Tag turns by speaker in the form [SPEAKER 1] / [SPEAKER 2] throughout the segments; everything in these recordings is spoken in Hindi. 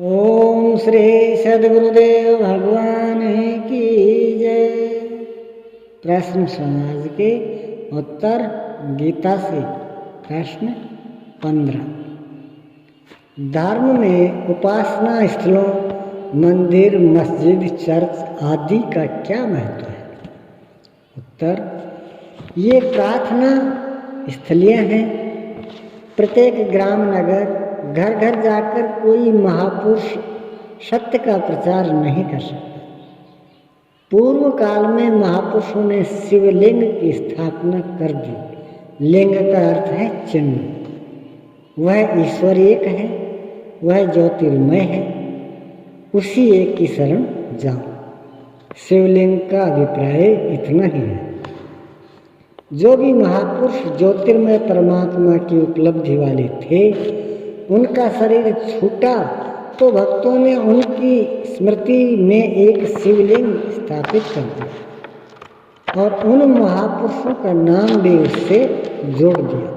[SPEAKER 1] ओम श्री सद्गुरुदेव भगवान की जय। प्रश्न समाज के उत्तर गीता से। प्रश्न 15। धर्म में उपासना स्थलों, मंदिर, मस्जिद, चर्च आदि का क्या महत्व है? उत्तर: ये प्रार्थना स्थलियाँ हैं। प्रत्येक ग्राम, नगर, घर घर जाकर कोई महापुरुष सत्य का प्रचार नहीं कर सकता। पूर्व काल में महापुरुषों ने शिवलिंग की स्थापना कर दी। लिंग का अर्थ है चिन्ह। वह ईश्वर एक है, वह ज्योतिर्मय है, उसी एक की शरण जाओ। शिवलिंग का अभिप्राय इतना ही है। जो भी महापुरुष ज्योतिर्मय परमात्मा की उपलब्धि वाले थे, उनका शरीर छूटा तो भक्तों ने उनकी स्मृति में एक शिवलिंग स्थापित कर दिया और उन महापुरुषों का नाम भी उससे जोड़ दिया।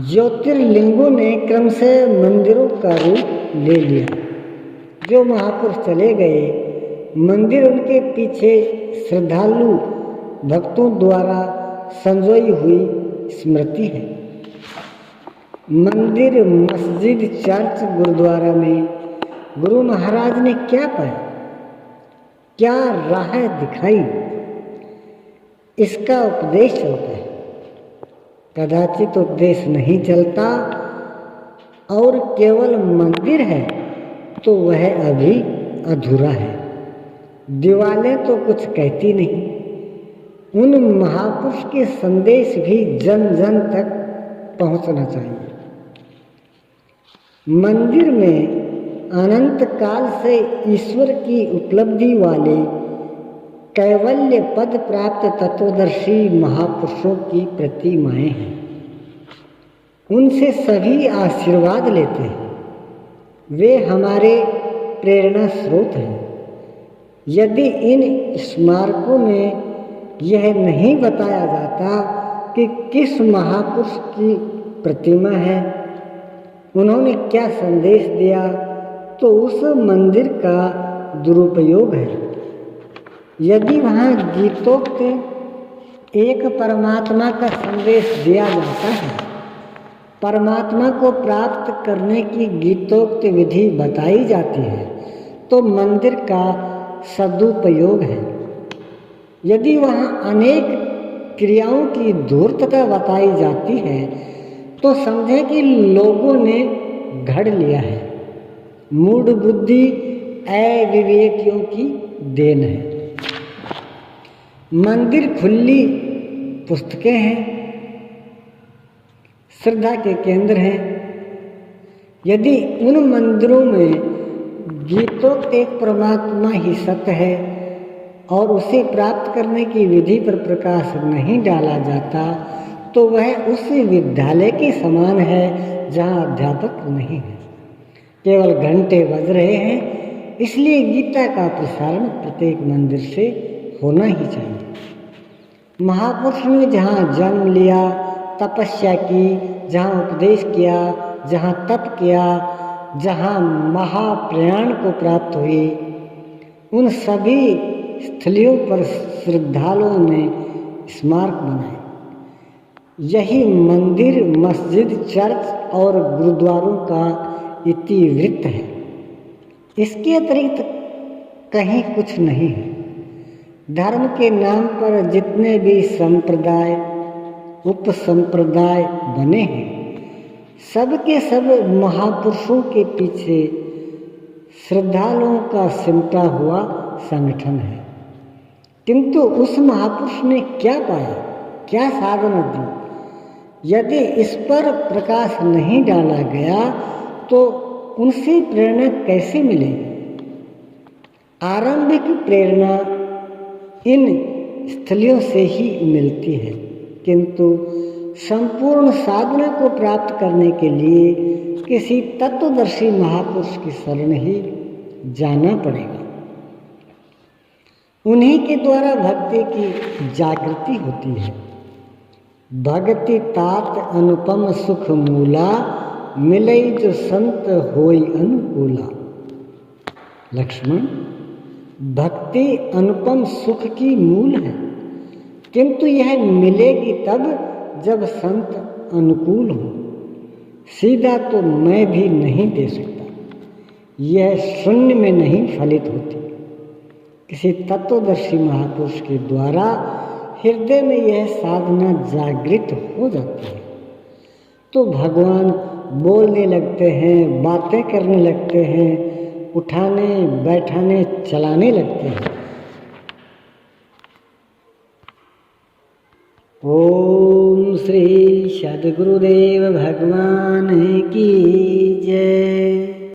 [SPEAKER 1] ज्योतिर्लिंगों ने क्रमशः मंदिरों का रूप ले लिया। जो महापुरुष चले गए, मंदिर उनके पीछे श्रद्धालु भक्तों द्वारा संजोई हुई स्मृति है। मंदिर, मस्जिद, चर्च, गुरुद्वारा में गुरु महाराज ने क्या पाया, क्या राह दिखाई, इसका उपदेश चलता है। कदाचित उपदेश नहीं चलता और केवल मंदिर है तो वह अभी अधूरा है। दीवारें तो कुछ कहती नहीं। उन महापुरुष के संदेश भी जन जन तक पहुंचना चाहिए। मंदिर में अनंत काल से ईश्वर की उपलब्धि वाले कैवल्य पद प्राप्त तत्वदर्शी महापुरुषों की प्रतिमाएं हैं। उनसे सभी आशीर्वाद लेते हैं। वे हमारे प्रेरणा स्रोत हैं। यदि इन स्मारकों में यह नहीं बताया जाता कि किस महापुरुष की प्रतिमा है, उन्होंने क्या संदेश दिया, तो उस मंदिर का दुरुपयोग है। यदि वहाँ गीतोक्त एक परमात्मा का संदेश दिया जाता है, परमात्मा को प्राप्त करने की गीतोक्त विधि बताई जाती है, तो मंदिर का सदुपयोग है। यदि वहाँ अनेक क्रियाओं की धूर्तता बताई जाती है, तो समझें कि लोगों ने घड़ लिया है। मूढ़ बुद्धि अविवेकियों की देन है। मंदिर खुली पुस्तकें हैं, श्रद्धा के केंद्र हैं। यदि उन मंदिरों में गीतोक्त एक परमात्मा ही सत्य है और उसे प्राप्त करने की विधि पर प्रकाश नहीं डाला जाता, तो वह उस विद्यालय के समान है जहाँ अध्यापक नहीं है, केवल घंटे बज रहे हैं। इसलिए गीता का प्रसारण प्रत्येक मंदिर से होना ही चाहिए। महापुरुष ने जहाँ जन्म लिया, तपस्या की, जहाँ उपदेश किया, जहाँ तप किया, जहाँ महाप्रयाण को प्राप्त हुए, उन सभी स्थलियों पर श्रद्धालुओं ने स्मारक बनाए। यही मंदिर, मस्जिद, चर्च और गुरुद्वारों का इतिवृत्त है। इसके अतिरिक्त कहीं कुछ नहीं है। धर्म के नाम पर जितने भी संप्रदाय, उपसंप्रदाय बने हैं, सब के सब महापुरुषों के पीछे श्रद्धालुओं का सिमटा हुआ संगठन है। किंतु उस महापुरुष ने क्या पाया, क्या साधना दी? यदि इस पर प्रकाश नहीं डाला गया तो उनसे प्रेरणा कैसे मिलेगी? आरंभिक प्रेरणा इन स्थलियों से ही मिलती है, किंतु संपूर्ण साधना को प्राप्त करने के लिए किसी तत्वदर्शी महापुरुष की शरण ही जाना पड़ेगा। उन्हीं के द्वारा भक्ति की जागृति होती है। भक्ति तात अनुपम सुख मूला, मिलई जो संत होई अनुकूला। लक्ष्मण, भक्ति अनुपम सुख की मूल है, किंतु यह मिलेगी तब जब संत अनुकूल हो। सीधा तो मैं भी नहीं दे सकता, यह शून्य में नहीं फलित होती। किसी तत्वदर्शी महापुरुष के द्वारा हृदय में यह साधना जागृत हो जाती है तो भगवान बोलने लगते हैं, बातें करने लगते हैं, उठाने बैठाने चलाने लगते हैं। ओम श्री सद्गुरुदेव भगवान की जय।